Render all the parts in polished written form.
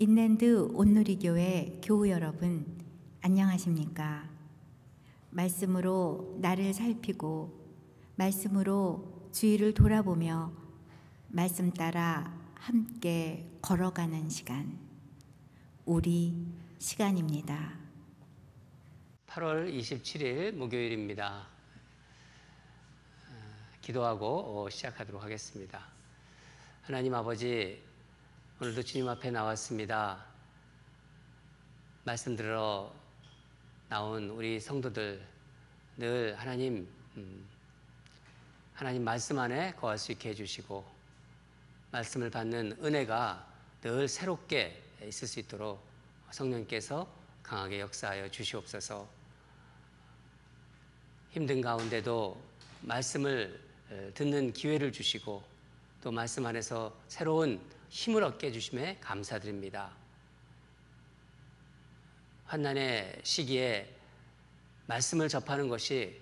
인랜드 온누리교회 교우 여러분, 안녕하십니까? 말씀으로 나를 살피고 말씀으로 주위를 돌아보며 말씀 따라 함께 걸어가는 시간, 우리 시간입니다. 8월 27일 목요일입니다. 기도하고 시작하도록 하겠습니다. 하나님 아버지, 오늘도 주님 앞에 나왔습니다. 말씀 들으러 나온 우리 성도들 늘 하나님 말씀 안에 거할 수 있게 해주시고 말씀을 받는 은혜가 늘 새롭게 있을 수 있도록 성령께서 강하게 역사하여 주시옵소서. 힘든 가운데도 말씀을 듣는 기회를 주시고 또 말씀 안에서 새로운 힘을 얻게 해주심에 감사드립니다. 환난의 시기에 말씀을 접하는 것이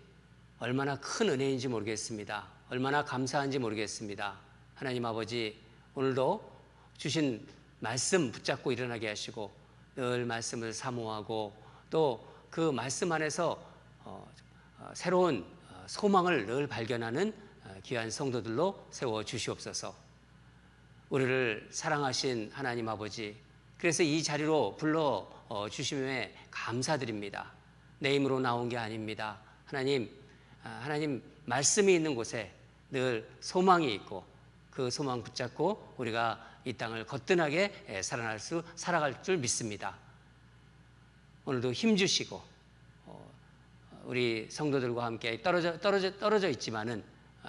얼마나 큰 은혜인지 모르겠습니다. 얼마나 감사한지 모르겠습니다. 하나님 아버지, 오늘도 주신 말씀 붙잡고 일어나게 하시고 늘 말씀을 사모하고 또 그 말씀 안에서 새로운 소망을 늘 발견하는 귀한 성도들로 세워 주시옵소서. 우리를 사랑하신 하나님 아버지, 그래서 이 자리로 불러 주심에 감사드립니다. 내 힘으로 나온 게 아닙니다. 하나님 말씀이 있는 곳에 늘 소망이 있고 그 소망 붙잡고 우리가 이 땅을 거뜬하게 살아갈 줄 믿습니다. 오늘도 힘 주시고 우리 성도들과 함께 떨어져 있지만은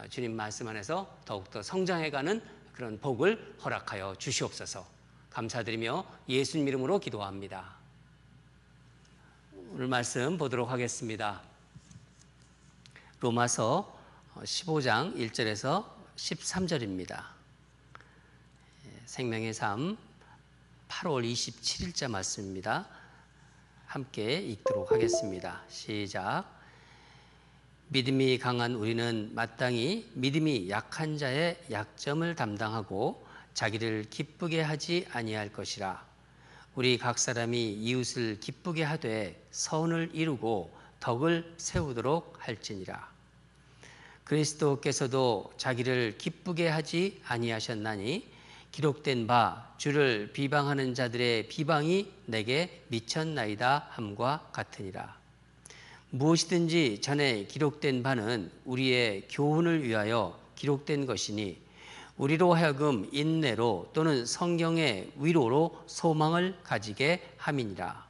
주님 말씀 안에서 더욱더 성장해가는 그런 복을 허락하여 주시옵소서. 감사드리며 예수님 이름으로 기도합니다. 오늘 말씀 보도록 하겠습니다. 로마서 15장 1절에서 13절입니다. 생명의 삶 8월 27일자 말씀입니다. 함께 읽도록 하겠습니다. 시작. 믿음이 강한 우리는 마땅히 믿음이 약한 자의 약점을 담당하고 자기를 기쁘게 하지 아니할 것이라. 우리 각 사람이 이웃을 기쁘게 하되 선을 이루고 덕을 세우도록 할지니라. 그리스도께서도 자기를 기쁘게 하지 아니하셨나니 기록된 바 주를 비방하는 자들의 비방이 내게 미쳤나이다 함과 같으니라. 무엇이든지 전에 기록된 바는 우리의 교훈을 위하여 기록된 것이니 우리로 하여금 인내로 또는 성경의 위로로 소망을 가지게 함이니라.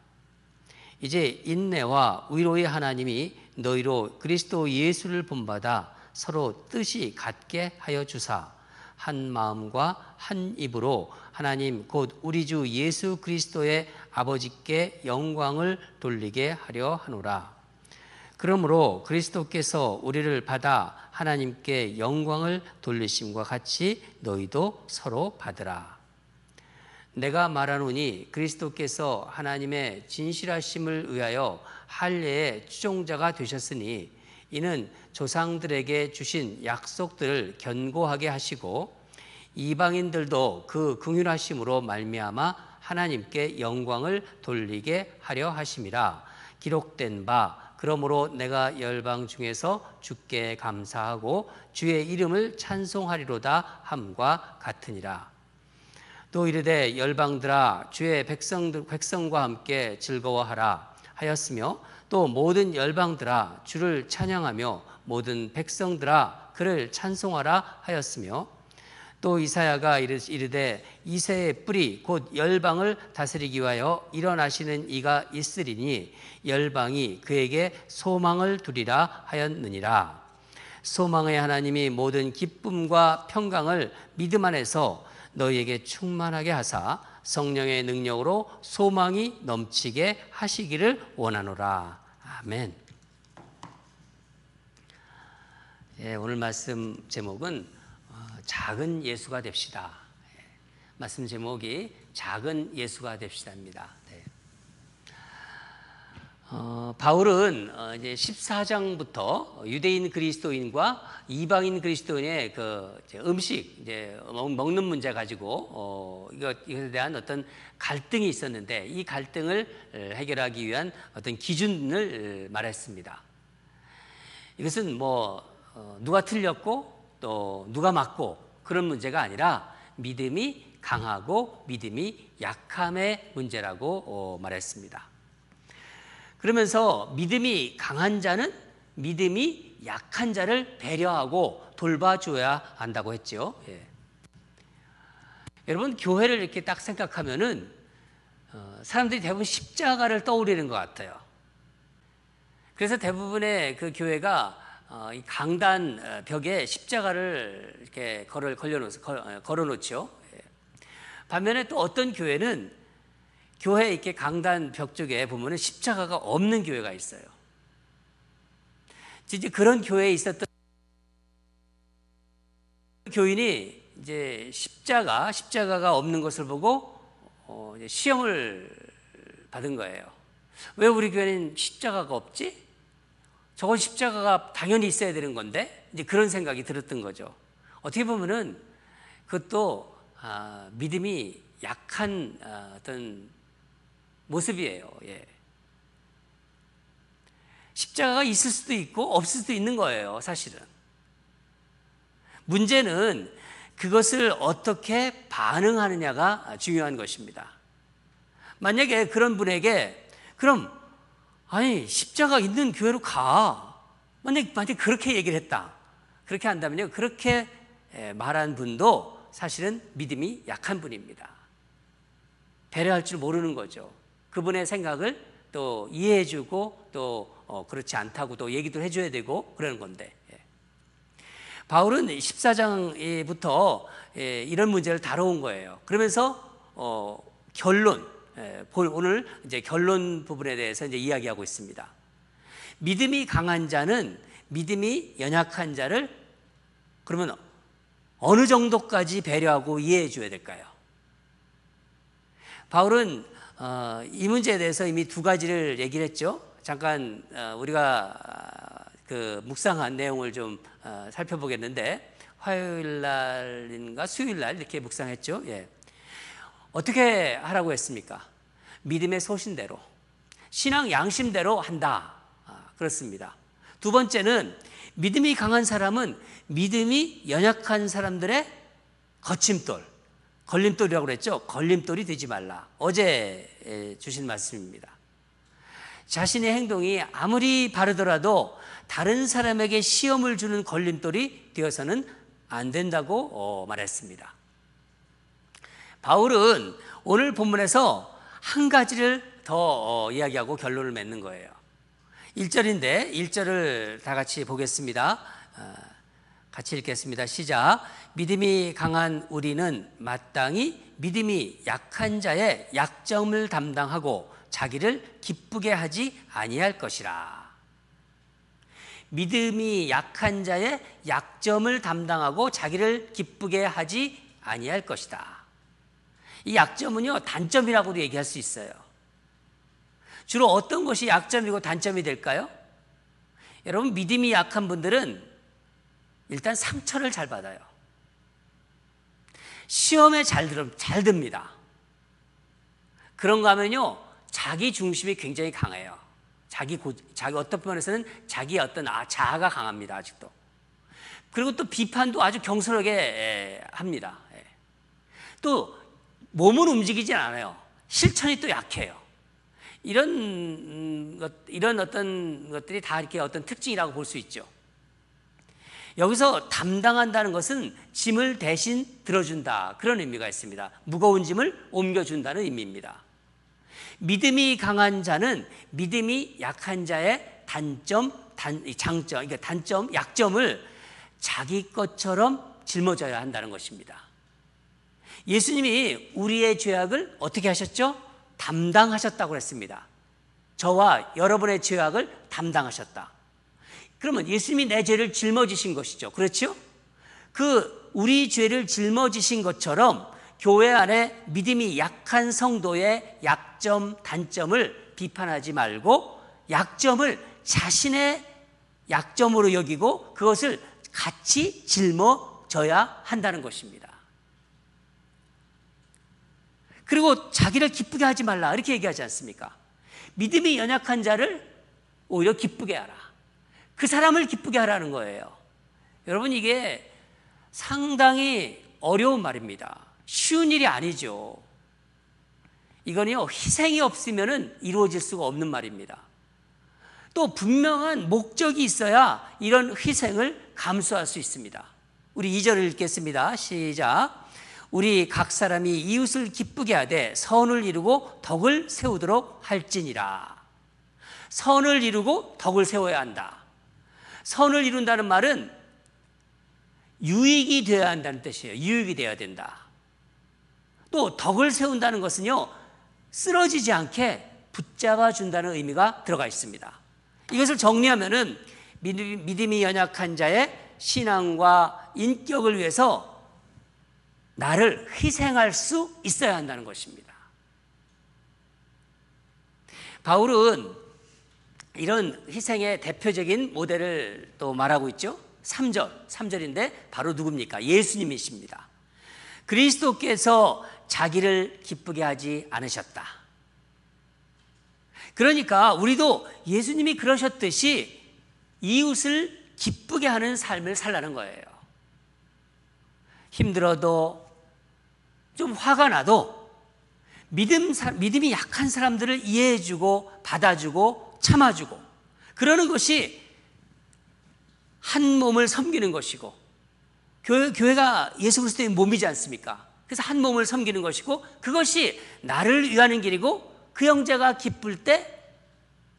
이제 인내와 위로의 하나님이 너희로 그리스도 예수를 본받아 서로 뜻이 같게 하여 주사 한 마음과 한 입으로 하나님 곧 우리 주 예수 그리스도의 아버지께 영광을 돌리게 하려 하노라. 그러므로 그리스도께서 우리를 받아 하나님께 영광을 돌리심과 같이 너희도 서로 받으라. 내가 말하노니 그리스도께서 하나님의 진실하심을 위하여 할례의 추종자가 되셨으니 이는 조상들에게 주신 약속들을 견고하게 하시고 이방인들도 그 긍휼하심으로 말미암아 하나님께 영광을 돌리게 하려 하심이라. 기록된 바 그러므로 내가 열방 중에서 주께 감사하고 주의 이름을 찬송하리로다 함과 같으니라. 또 이르되 열방들아 주의 백성과 함께 즐거워하라 하였으며 또 모든 열방들아 주를 찬양하며 모든 백성들아 그를 찬송하라 하였으며 또 이사야가 이르되 이새의 뿌리 곧 열방을 다스리기 위하여 일어나시는 이가 있으리니 열방이 그에게 소망을 두리라 하였느니라. 소망의 하나님이 모든 기쁨과 평강을 믿음 안에서 너희에게 충만하게 하사 성령의 능력으로 소망이 넘치게 하시기를 원하노라. 아멘. 오늘 말씀 제목은 작은 예수가 됩시다. 말씀 제목이 작은 예수가 됩시다입니다. 바울은 이제 14장부터 유대인 그리스도인과 이방인 그리스도인의 그 음식 이제 먹는 문제 가지고 이것에 대한 어떤 갈등이 있었는데 이 갈등을 해결하기 위한 어떤 기준을 말했습니다. 이것은 뭐 누가 틀렸고 또 누가 맞고 그런 문제가 아니라 믿음이 강하고 믿음이 약함의 문제라고 말했습니다. 그러면서 믿음이 강한 자는 믿음이 약한 자를 배려하고 돌봐줘야 한다고 했죠. 예. 여러분 교회를 이렇게 딱 생각하면은 사람들이 대부분 십자가를 떠올리는 것 같아요. 그래서 대부분의 그 교회가 이 강단 벽에 십자가를 이렇게 걸어놓죠. 예. 반면에 또 어떤 교회는 교회 이렇게 강단 벽 쪽에 보면은 십자가가 없는 교회가 있어요. 이제 그런 교회에 있었던 교인이 이제 십자가가 없는 것을 보고 이제 시험을 받은 거예요. 왜 우리 교회는 십자가가 없지? 저건 십자가가 당연히 있어야 되는 건데 이제 그런 생각이 들었던 거죠. 어떻게 보면은 그것도 믿음이 약한 어떤 모습이에요. 예. 십자가가 있을 수도 있고 없을 수도 있는 거예요, 사실은. 문제는 그것을 어떻게 반응하느냐가 중요한 것입니다. 만약에 그런 분에게 그럼 아니 십자가 있는 교회로 가. 만약에 그렇게 얘기를 했다. 그렇게 한다면요, 그렇게 말한 분도 사실은 믿음이 약한 분입니다. 배려할 줄 모르는 거죠. 그분의 생각을 또 이해해주고 또 그렇지 않다고 또 얘기도 해줘야 되고 그러는 건데, 바울은 14장부터 이런 문제를 다뤄온 거예요. 그러면서 결론, 오늘 이제 결론 부분에 대해서 이제 이야기하고 있습니다. 믿음이 강한 자는 믿음이 연약한 자를 그러면 어느 정도까지 배려하고 이해해줘야 될까요? 바울은 이 문제에 대해서 이미 두 가지를 얘기를 했죠. 잠깐 우리가 그 묵상한 내용을 좀 살펴보겠는데 화요일 날인가 수요일 날 이렇게 묵상했죠. 예. 어떻게 하라고 했습니까? 믿음의 소신대로, 신앙 양심대로 한다. 그렇습니다. 두 번째는 믿음이 강한 사람은 믿음이 연약한 사람들의 거침돌, 걸림돌이라고 그랬죠. 걸림돌이 되지 말라. 어제 주신 말씀입니다. 자신의 행동이 아무리 바르더라도 다른 사람에게 시험을 주는 걸림돌이 되어서는 안 된다고 말했습니다. 바울은 오늘 본문에서 한 가지를 더 이야기하고 결론을 맺는 거예요. 1절인데 1절을 다 같이 보겠습니다. 같이 읽겠습니다. 시작. 믿음이 강한 우리는 마땅히 믿음이 약한 자의 약점을 담당하고 자기를 기쁘게 하지 아니할 것이라. 믿음이 약한 자의 약점을 담당하고 자기를 기쁘게 하지 아니할 것이다. 이 약점은요, 단점이라고도 얘기할 수 있어요. 주로 어떤 것이 약점이고 단점이 될까요? 여러분, 믿음이 약한 분들은 일단 상처를 잘 받아요. 시험에 잘 듭니다. 그런가 하면요, 자기 중심이 굉장히 강해요. 자기 어떤 면에서는 자기 어떤 자아가 강합니다, 아직도. 그리고 또 비판도 아주 경솔하게 합니다. 또 몸은 움직이진 않아요. 실천이 또 약해요. 이런 어떤 것들이 다 이렇게 어떤 특징이라고 볼 수 있죠. 여기서 담당한다는 것은 짐을 대신 들어준다, 그런 의미가 있습니다. 무거운 짐을 옮겨준다는 의미입니다. 믿음이 강한 자는 믿음이 약한 자의 장점, 그러니까 단점, 약점을 자기 것처럼 짊어져야 한다는 것입니다. 예수님이 우리의 죄악을 어떻게 하셨죠? 담당하셨다고 했습니다. 저와 여러분의 죄악을 담당하셨다. 그러면 예수님이 내 죄를 짊어지신 것이죠. 그렇죠? 그 우리 죄를 짊어지신 것처럼 교회 안에 믿음이 약한 성도의 약점, 단점을 비판하지 말고 약점을 자신의 약점으로 여기고 그것을 같이 짊어져야 한다는 것입니다. 그리고 자기를 기쁘게 하지 말라 이렇게 얘기하지 않습니까? 믿음이 연약한 자를 오히려 기쁘게 하라. 그 사람을 기쁘게 하라는 거예요. 여러분, 이게 상당히 어려운 말입니다. 쉬운 일이 아니죠. 이거는요, 희생이 없으면 이루어질 수가 없는 말입니다. 또 분명한 목적이 있어야 이런 희생을 감수할 수 있습니다. 우리 2절을 읽겠습니다. 시작. 우리 각 사람이 이웃을 기쁘게 하되 선을 이루고 덕을 세우도록 할지니라. 선을 이루고 덕을 세워야 한다. 선을 이룬다는 말은 유익이 되어야 한다는 뜻이에요. 유익이 되어야 된다. 또 덕을 세운다는 것은요, 쓰러지지 않게 붙잡아 준다는 의미가 들어가 있습니다. 이것을 정리하면은 믿음이 연약한 자의 신앙과 인격을 위해서 나를 희생할 수 있어야 한다는 것입니다. 바울은 이런 희생의 대표적인 모델을 또 말하고 있죠. 3절인데 바로 누굽니까? 예수님이십니다. 그리스도께서 자기를 기쁘게 하지 않으셨다. 그러니까 우리도 예수님이 그러셨듯이 이웃을 기쁘게 하는 삶을 살라는 거예요. 힘들어도 좀 화가 나도 믿음이 약한 사람들을 이해해주고 받아주고 참아주고 그러는 것이 한 몸을 섬기는 것이고, 교회가 예수 그리스도의 몸이지 않습니까? 그래서 한 몸을 섬기는 것이고, 그것이 나를 위하는 길이고, 그 형제가 기쁠 때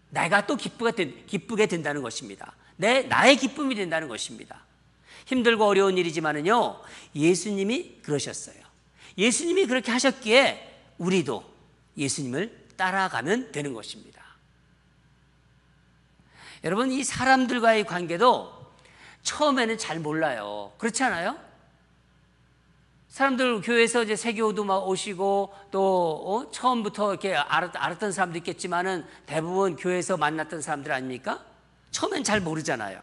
내가 또 기쁘게 된다는 것입니다. 나의 기쁨이 된다는 것입니다. 힘들고 어려운 일이지만은요, 예수님이 그러셨어요. 예수님이 그렇게 하셨기에 우리도 예수님을 따라가면 되는 것입니다. 여러분, 이 사람들과의 관계도 처음에는 잘 몰라요. 그렇지 않아요? 사람들 교회에서 이제 세교도 막 오시고 또 처음부터 이렇게 알았던 사람도 있겠지만은 대부분 교회에서 만났던 사람들 아닙니까? 처음엔 잘 모르잖아요.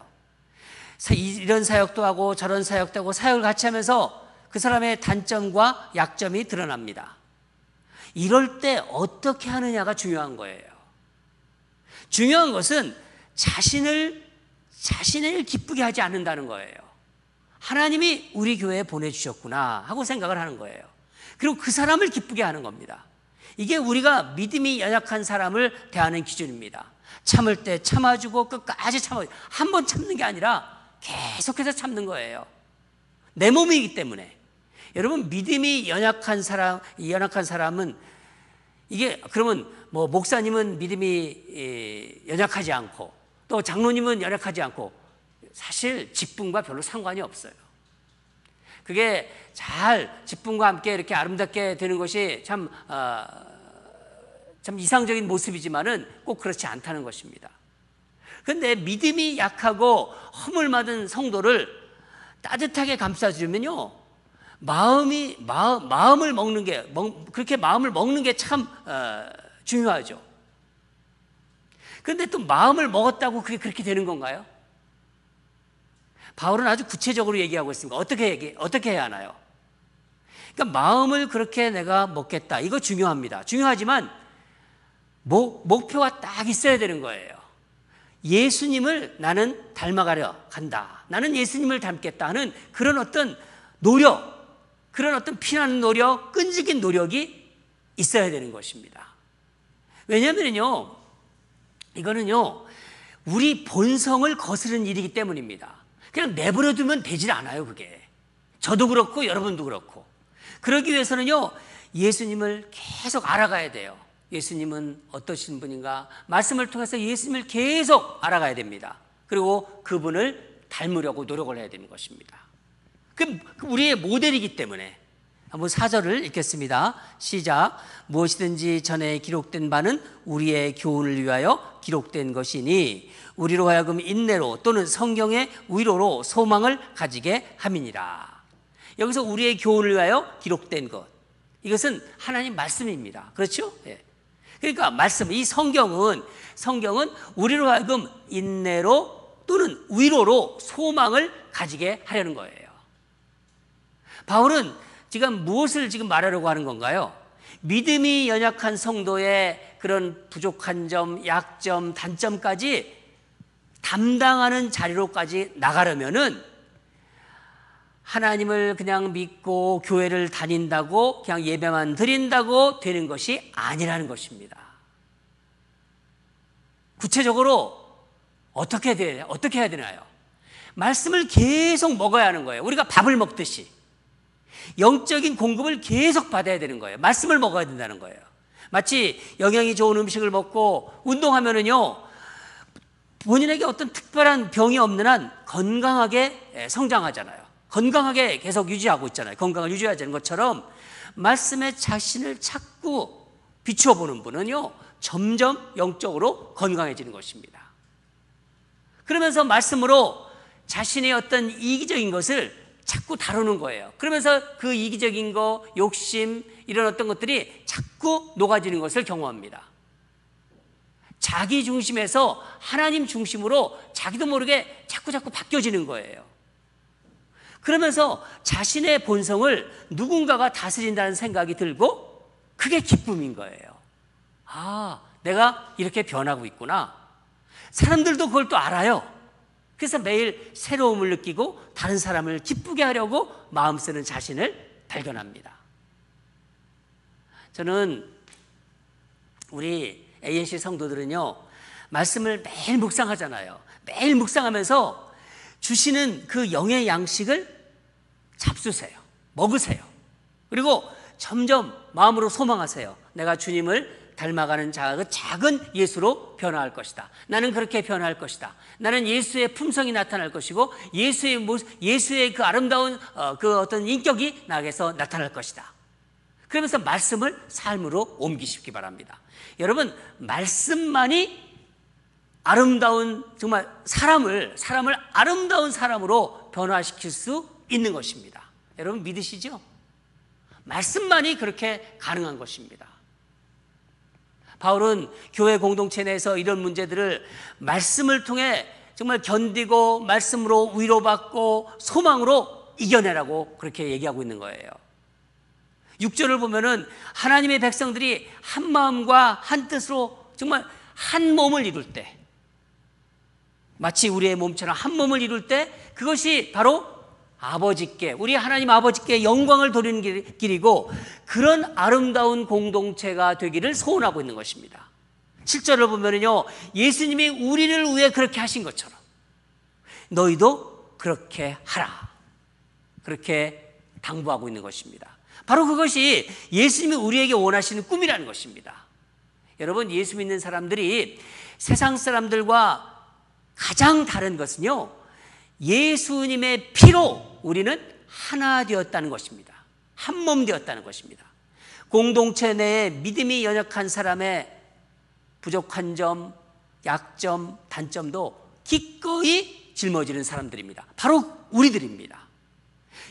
이런 사역도 하고 저런 사역도 하고 사역을 같이 하면서 그 사람의 단점과 약점이 드러납니다. 이럴 때 어떻게 하느냐가 중요한 거예요. 중요한 것은 자신을 기쁘게 하지 않는다는 거예요. 하나님이 우리 교회에 보내주셨구나 하고 생각을 하는 거예요. 그리고 그 사람을 기쁘게 하는 겁니다. 이게 우리가 믿음이 연약한 사람을 대하는 기준입니다. 참을 때 참아주고 끝까지 참아주고, 한 번 참는 게 아니라 계속해서 참는 거예요. 내 몸이기 때문에. 여러분, 믿음이 연약한 사람은 이게 그러면 뭐 목사님은 믿음이 연약하지 않고 또 장로님은 연약하지 않고 사실 직분과 별로 상관이 없어요. 그게 잘 직분과 함께 이렇게 아름답게 되는 것이 참 이상적인 모습이지만은 꼭 그렇지 않다는 것입니다. 그런데 믿음이 약하고 허물맞은 성도를 따뜻하게 감싸주면요, 마음을 먹는 게 그렇게 마음을 먹는 게 참 중요하죠. 그런데 또 마음을 먹었다고 그게 그렇게 되는 건가요? 바울은 아주 구체적으로 얘기하고 있습니다. 어떻게 해야 하나요? 그러니까 마음을 그렇게 내가 먹겠다, 이거 중요합니다. 중요하지만 목표가 딱 있어야 되는 거예요. 예수님을 나는 닮아가려 간다, 나는 예수님을 닮겠다 하는 그런 어떤 노력, 그런 어떤 피나는 노력, 끈질긴 노력이 있어야 되는 것입니다. 왜냐하면요, 이거는요, 우리 본성을 거스르는 일이기 때문입니다. 그냥 내버려 두면 되질 않아요, 그게. 저도 그렇고 여러분도 그렇고. 그러기 위해서는요, 예수님을 계속 알아가야 돼요. 예수님은 어떠신 분인가? 말씀을 통해서 예수님을 계속 알아가야 됩니다. 그리고 그분을 닮으려고 노력을 해야 되는 것입니다. 그 우리의 모델이기 때문에. 한번 4절을 읽겠습니다. 시작. 무엇이든지 전에 기록된 바는 우리의 교훈을 위하여 기록된 것이니 우리로 하여금 인내로 또는 성경의 위로로 소망을 가지게 함이니라. 여기서 우리의 교훈을 위하여 기록된 것, 이것은 하나님 말씀입니다. 그렇죠? 예. 그러니까 말씀, 이 성경은 우리로 하여금 인내로 또는 위로로 소망을 가지게 하려는 거예요. 바울은 지금 무엇을 지금 말하려고 하는 건가요? 믿음이 연약한 성도의 그런 부족한 점, 약점, 단점까지 담당하는 자리로까지 나가려면은 하나님을 그냥 믿고 교회를 다닌다고 그냥 예배만 드린다고 되는 것이 아니라는 것입니다. 구체적으로 어떻게 해야 되나요? 말씀을 계속 먹어야 하는 거예요. 우리가 밥을 먹듯이 영적인 공급을 계속 받아야 되는 거예요. 말씀을 먹어야 된다는 거예요. 마치 영양이 좋은 음식을 먹고 운동하면은요, 본인에게 어떤 특별한 병이 없는 한 건강하게 성장하잖아요. 건강하게 계속 유지하고 있잖아요. 건강을 유지해야 되는 것처럼 말씀에 자신을 자꾸 비추어 보는 분은요, 점점 영적으로 건강해지는 것입니다. 그러면서 말씀으로 자신의 어떤 이기적인 것을 자꾸 다루는 거예요. 그러면서 그 이기적인 거, 욕심, 이런 어떤 것들이 자꾸 녹아지는 것을 경험합니다. 자기 중심에서 하나님 중심으로 자기도 모르게 자꾸 바뀌어지는 거예요. 그러면서 자신의 본성을 누군가가 다스린다는 생각이 들고 그게 기쁨인 거예요. 아, 내가 이렇게 변하고 있구나. 사람들도 그걸 또 알아요. 그래서 매일 새로움을 느끼고 다른 사람을 기쁘게 하려고 마음 쓰는 자신을 발견합니다. 저는 우리 ANC 성도들은요, 말씀을 매일 묵상하잖아요. 매일 묵상하면서 주시는 그 영의 양식을 잡수세요. 먹으세요. 그리고 점점 마음으로 소망하세요. 내가 주님을 닮아가는 작은 예수로 변화할 것이다. 나는 그렇게 변화할 것이다. 나는 예수의 품성이 나타날 것이고 예수의 그 아름다운 그 어떤 인격이 나에게서 나타날 것이다. 그러면서 말씀을 삶으로 옮기시기 바랍니다. 여러분, 말씀만이 아름다운 정말 사람을 아름다운 사람으로 변화시킬 수 있는 것입니다. 여러분 믿으시죠? 말씀만이 그렇게 가능한 것입니다. 바울은 교회 공동체 내에서 이런 문제들을 말씀을 통해 정말 견디고 말씀으로 위로받고 소망으로 이겨내라고 그렇게 얘기하고 있는 거예요. 6절을 보면은 하나님의 백성들이 한 마음과 한 뜻으로 정말 한 몸을 이룰 때, 마치 우리의 몸처럼 한 몸을 이룰 때 그것이 바로 아버지께, 우리 하나님 아버지께 영광을 돌리는 길이고 그런 아름다운 공동체가 되기를 소원하고 있는 것입니다. 7절을 보면은요, 예수님이 우리를 위해 그렇게 하신 것처럼 너희도 그렇게 하라, 그렇게 당부하고 있는 것입니다. 바로 그것이 예수님이 우리에게 원하시는 꿈이라는 것입니다. 여러분, 예수 믿는 사람들이 세상 사람들과 가장 다른 것은요, 예수님의 피로 우리는 하나 되었다는 것입니다. 한 몸 되었다는 것입니다. 공동체 내에 믿음이 연약한 사람의 부족한 점, 약점, 단점도 기꺼이 짊어지는 사람들입니다. 바로 우리들입니다.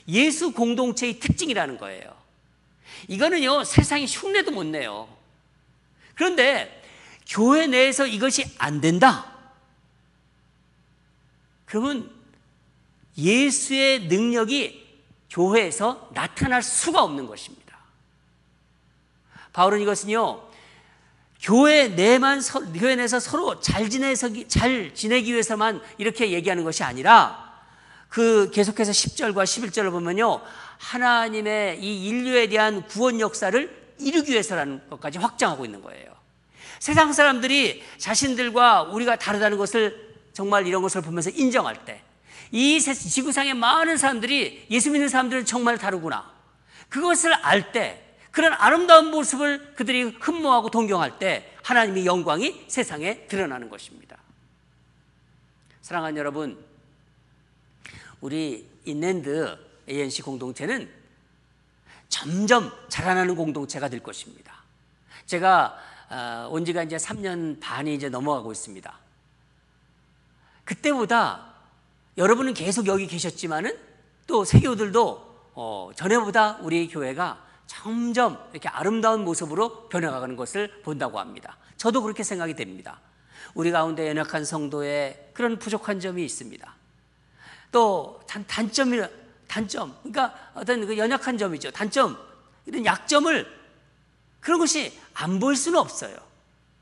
예수 공동체의 특징이라는 거예요. 이거는요, 세상이 흉내도 못 내요. 그런데 교회 내에서 이것이 안 된다, 그러면 예수의 능력이 교회에서 나타날 수가 없는 것입니다. 바울은 이것은요, 교회 내에서 서로 잘 지내기 위해서만 이렇게 얘기하는 것이 아니라 그 계속해서 10절과 11절을 보면요, 하나님의 이 인류에 대한 구원 역사를 이루기 위해서라는 것까지 확장하고 있는 거예요. 세상 사람들이 자신들과 우리가 다르다는 것을 정말 이런 것을 보면서 인정할 때, 이 지구상의 많은 사람들이 예수 믿는 사람들은 정말 다르구나, 그것을 알 때, 그런 아름다운 모습을 그들이 흠모하고 동경할 때 하나님의 영광이 세상에 드러나는 것입니다. 사랑하는 여러분, 우리 인랜드 ANC 공동체는 점점 자라나는 공동체가 될 것입니다. 제가 온 지가 이제 3년 반이 이제 넘어가고 있습니다. 그때보다 여러분은 계속 여기 계셨지만은 또 세교들도 전에보다 우리 교회가 점점 이렇게 아름다운 모습으로 변해가는 것을 본다고 합니다. 저도 그렇게 생각이 됩니다. 우리 가운데 연약한 성도의 그런 부족한 점이 있습니다. 또 단점, 그러니까 어떤 그 연약한 점이죠. 단점, 이런 약점을, 그런 것이 안 보일 수는 없어요.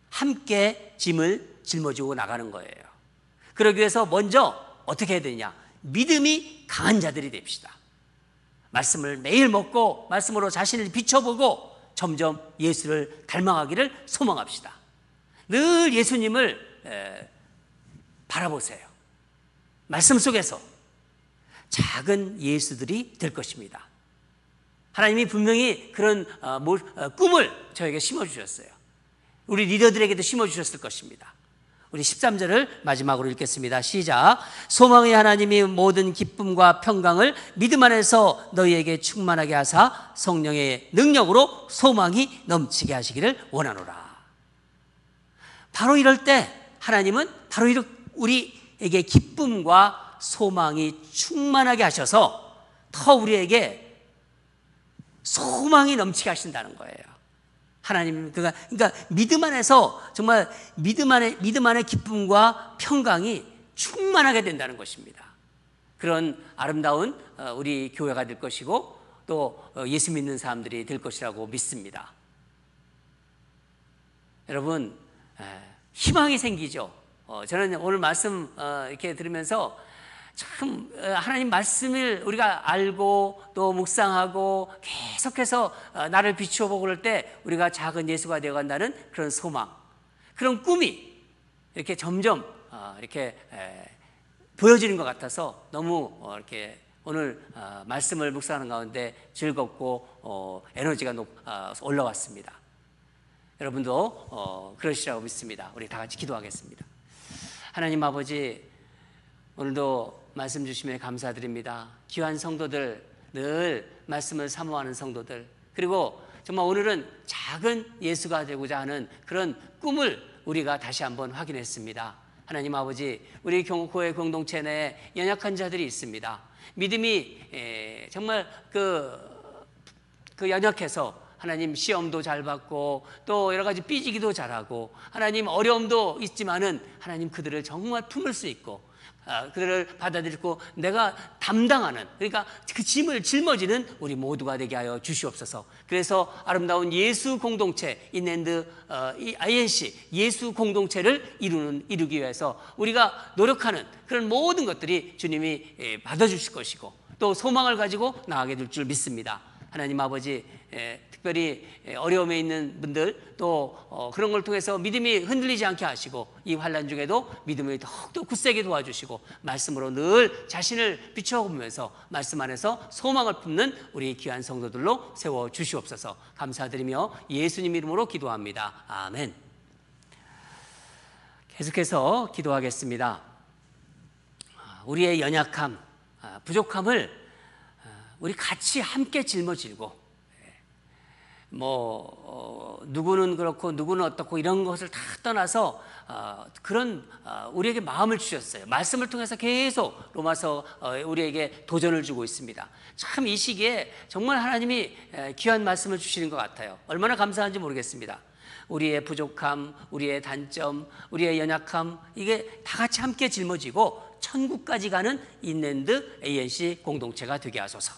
함께 짐을 짊어지고 나가는 거예요. 그러기 위해서 먼저 어떻게 해야 되냐? 믿음이 강한 자들이 됩시다. 말씀을 매일 먹고 말씀으로 자신을 비춰보고 점점 예수를 닮아가기를 소망합시다. 늘 예수님을 바라보세요. 말씀 속에서 작은 예수들이 될 것입니다. 하나님이 분명히 그런 꿈을 저에게 심어주셨어요. 우리 리더들에게도 심어주셨을 것입니다. 우리 13절을 마지막으로 읽겠습니다. 시작. 소망의 하나님이 모든 기쁨과 평강을 믿음 안에서 너희에게 충만하게 하사 성령의 능력으로 소망이 넘치게 하시기를 원하노라. 바로 이럴 때 하나님은 바로 우리에게 기쁨과 소망이 충만하게 하셔서 더 우리에게 소망이 넘치게 하신다는 거예요. 하나님, 그러니까 믿음 안에서 정말 믿음 안의 기쁨과 평강이 충만하게 된다는 것입니다. 그런 아름다운 우리 교회가 될 것이고 또 예수 믿는 사람들이 될 것이라고 믿습니다. 여러분, 희망이 생기죠. 저는 오늘 말씀 이렇게 들으면서 참 하나님 말씀을 우리가 알고 또 묵상하고 계속해서 나를 비추어 보고 그럴 때 우리가 작은 예수가 되어간다는 그런 소망, 그런 꿈이 이렇게 점점 이렇게 보여지는 것 같아서 너무 이렇게 오늘 말씀을 묵상하는 가운데 즐겁고 에너지가 올라왔습니다. 여러분도 그러시라고 믿습니다. 우리 다 같이 기도하겠습니다. 하나님 아버지, 오늘도 말씀 주심에 감사드립니다. 귀한 성도들, 늘 말씀을 사모하는 성도들, 그리고 정말 오늘은 작은 예수가 되고자 하는 그런 꿈을 우리가 다시 한번 확인했습니다. 하나님 아버지, 우리 교회 공동체 내에 연약한 자들이 있습니다. 믿음이 정말 그 연약해서 하나님 시험도 잘 받고 또 여러 가지 삐지기도 잘하고 하나님 어려움도 있지만은 하나님 그들을 정말 품을 수 있고 그들을 받아들이고 내가 담당하는, 그러니까 그 짐을 짊어지는 우리 모두가 되게 하여 주시옵소서. 그래서 아름다운 예수 공동체 인랜드 INC 예수 공동체를 이루기 위해서 우리가 노력하는 그런 모든 것들이 주님이 받아주실 것이고 또 소망을 가지고 나아가게 될 줄 믿습니다. 하나님 아버지, 특별히 어려움에 있는 분들 또 그런 걸 통해서 믿음이 흔들리지 않게 하시고 이 환난 중에도 믿음을 더욱더 굳세게 도와주시고 말씀으로 늘 자신을 비춰보면서 말씀 안에서 소망을 품는 우리 귀한 성도들로 세워주시옵소서. 감사드리며 예수님 이름으로 기도합니다. 아멘. 계속해서 기도하겠습니다. 우리의 연약함, 부족함을 우리 같이 함께 짊어지고 누구는 그렇고 누구는 어떻고 이런 것을 다 떠나서 그런 우리에게 마음을 주셨어요. 말씀을 통해서 계속 로마서 우리에게 도전을 주고 있습니다. 참 이 시기에 정말 하나님이 귀한 말씀을 주시는 것 같아요. 얼마나 감사한지 모르겠습니다. 우리의 부족함, 우리의 단점, 우리의 연약함, 이게 다 같이 함께 짊어지고 천국까지 가는 인랜드 ANC 공동체가 되게 하소서.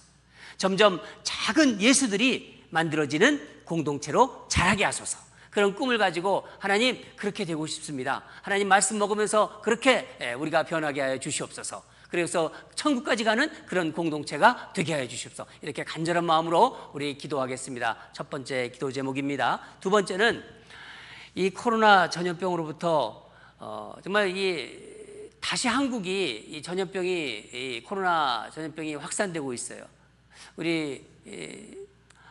점점 작은 예수들이 만들어지는 공동체로 자라게 하소서. 그런 꿈을 가지고 하나님 그렇게 되고 싶습니다. 하나님 말씀 먹으면서 그렇게 우리가 변하게 하여 주시옵소서. 그래서 천국까지 가는 그런 공동체가 되게 하여 주시옵소서. 이렇게 간절한 마음으로 우리 기도하겠습니다. 첫 번째 기도 제목입니다. 두 번째는 이 코로나 전염병으로부터 정말 다시 한국이 이 코로나 전염병이 확산되고 있어요. 우리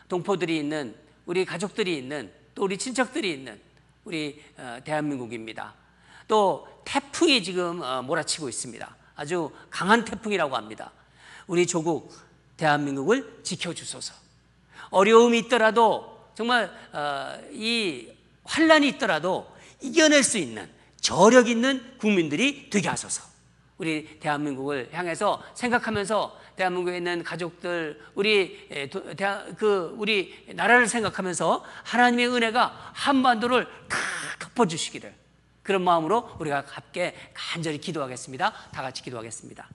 동포들이 있는, 우리 가족들이 있는, 또 우리 친척들이 있는 우리 대한민국입니다. 또 태풍이 지금 몰아치고 있습니다. 아주 강한 태풍이라고 합니다. 우리 조국 대한민국을 지켜주소서. 어려움이 있더라도 정말 이 환난이 있더라도 이겨낼 수 있는 저력 있는 국민들이 되게 하소서. 우리 대한민국을 향해서 생각하면서 대한민국에 있는 가족들, 우리 나라를 생각하면서 하나님의 은혜가 한반도를 다 덮어주시기를, 그런 마음으로 우리가 함께 간절히 기도하겠습니다. 다 같이 기도하겠습니다.